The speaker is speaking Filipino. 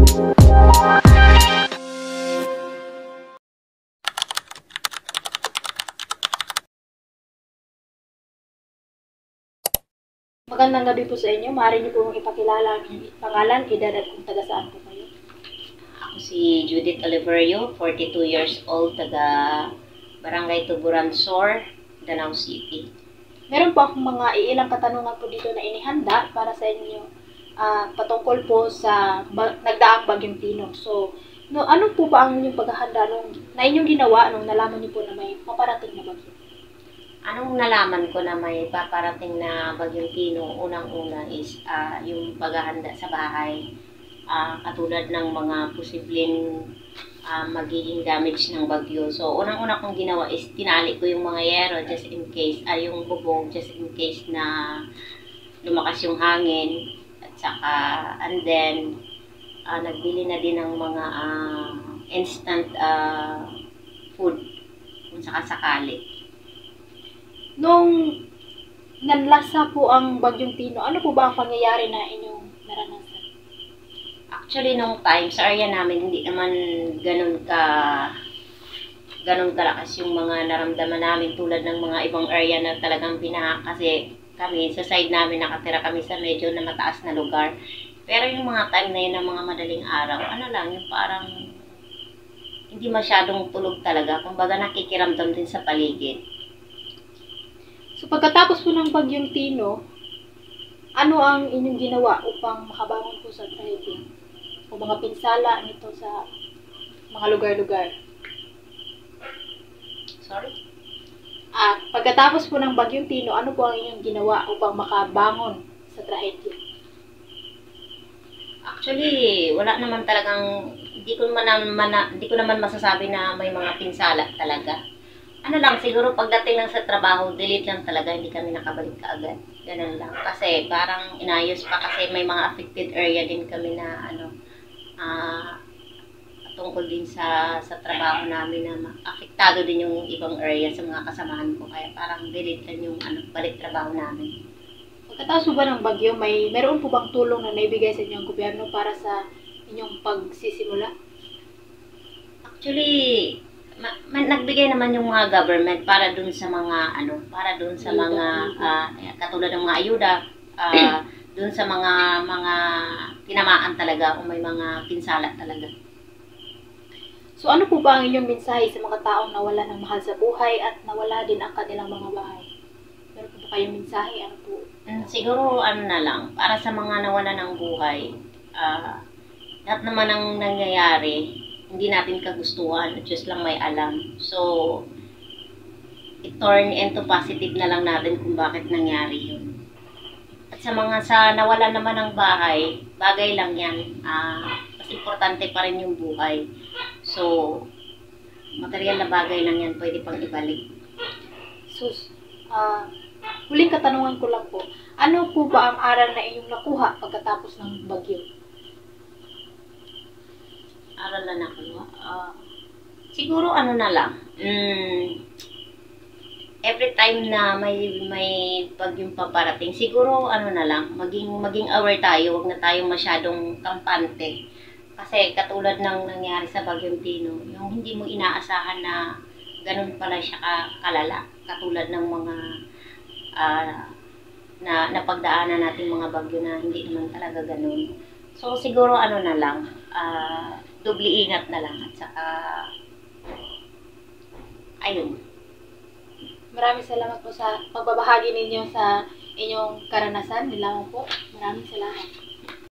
Magandang gabi po sa inyo. Maaari niyo po ipakilala ang pangalan, edad at kung taga saan po kayo. Ako si Judith Oliverio, 42 years old, taga Barangay Tuburan Sur, Danau City. Meron po akong mga iilang katanungan po dito na inihanda para sa inyo patungkol po sa nagdaang Bagyong Tino. So, ano po ba ang inyong paghahanda na inyong ginawa nung nalaman niyo po na may paparating na bagyo? Anong nalaman ko na may paparating na Bagyong Tino, unang-una is yung paghahanda sa bahay. Katulad ng mga posibleng magiging damage ng bagyo. So, unang-una kong ginawa is tinali ko yung mga yero just in case, yung bubong just in case na lumakas yung hangin. At saka, and then, nagbili na din ng mga instant food kung sakasakali. Nung nanlasa po ang Bagyong Tino, ano po ba ang pangyayari na inyong naranasan? Actually, nung time, sa area namin, hindi naman ganun kalakas yung mga naramdaman namin tulad ng mga ibang area na talagang binaha. Kasi kami, sa side namin, nakatira kami sa medyo na mataas na lugar. Pero yung mga time na yun ng mga madaling araw, ano lang, yung parang hindi masyadong tulog talaga. Kumbaga nakikiramdam din sa paligid. So, pagkatapos po ng Bagyong Tino, ano ang inyong ginawa upang makabangon po sa trahedya? O mga pinsala nito sa mga lugar-lugar? Sorry? Pagkatapos po ng Bagyong Tino, ano po ang inyong ginawa upang makabangon sa trahedya? Actually, wala naman talagang, hindi ko naman masasabi na may mga pinsala talaga. Ano lang, siguro pagdating lang sa trabaho, delete lang talaga, hindi kami nakabalik kaagad. Ganun lang. Kasi parang inayos pa kasi may mga affected area din kami na tungkol din sa trabaho namin na apektado din yung ibang area sa mga kasamahan ko. Kaya parang delete lang yung balik trabaho namin. Pagkatapos po ba ng bagyo, meron po bang tulong na naibigay sa inyong gobyerno para sa inyong pagsisimula? Actually, nagbigay naman yung mga government para dun sa mga katulad ng mga ayuda, dun sa mga tinamaan talaga o may mga pinsala talaga. So ano po ba ang inyong mensahe sa mga taong nawala ng mahal sa buhay at nawala din ang kanilang mga bahay? Meron po ba kayong mensahe? Ano po? Siguro na lang, para sa mga nawala ng buhay, lahat naman ang nangyayari, hindi natin kagustuhan, just lang may alam. So, i-turn into positive na lang natin kung bakit nangyari yun. At sa mga nawala naman ng bahay, bagay lang yan. Mas importante pa rin yung buhay. So, material na bagay lang yan, pwede pang ibalik. Sus, huling katanungan ko lang po, ano po ba ang aral na inyong nakuha pagkatapos ng bagyo? Aral na nakuha. Siguro na lang. Every time na may bagyong paparating, siguro na lang, maging aware tayo, wag na tayong masyadong kampante. Kasi katulad ng nangyari sa Bagyong Tino, yung hindi mo inaasahan na ganun pala siya kalala. Katulad ng mga na napagdaanan natin mga bagyo na hindi naman talaga ganun. So siguro na lang, doble ingat na lang at saka ayun. Maraming salamat po sa pagbabahagi ninyo sa inyong karanasan. Nilamang po. Maraming salamat.